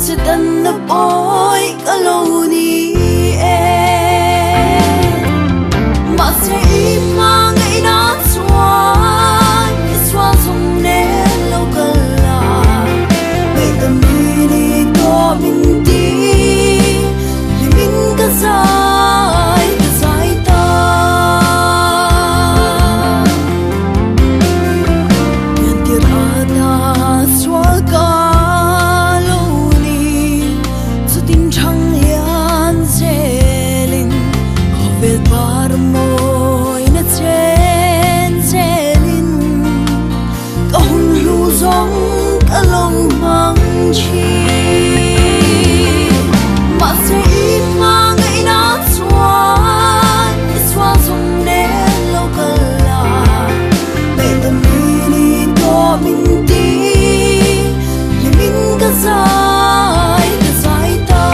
sẽ tân nấp ôi cả lâu đi mà sẽ im mà ngày đã xóa dùng nét lâu cả là ngày tâm đi có mình đi thì mình cả dài ta nhận tiếc ta xóa cả lâu đi cho tin trăng lian dễ linh có về bar môi na chen dễ linh có hôn lu giống cả lâu mang chi mà sẽ im mà ngày đã xóa dùng nét lâu cả là để tâm đi có mình đi thì mình cả dài ta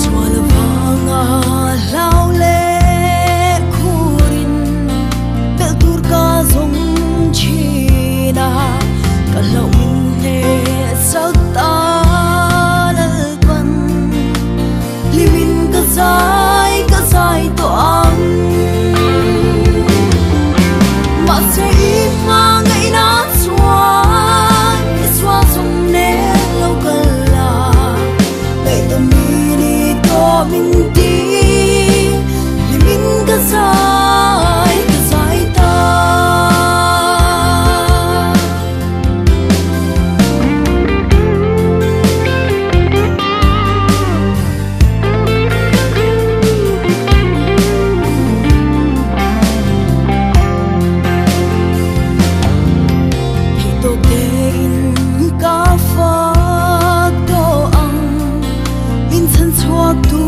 xóa là vanga lao lệ kurin bel tur ka giống chi na cả lâu mình thế sắc ta lỡ quần li mình cả dài toang mà sẽ im mà ngày đã xóa dùng nét lâu cả là để tâm đi có mình đi thì mình cả dài ta tô kênh cá phá tô ăn min thân xoa tu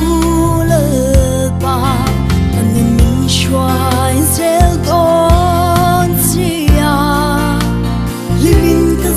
lơ ba anh em mình xoay rêu đón chia li min cả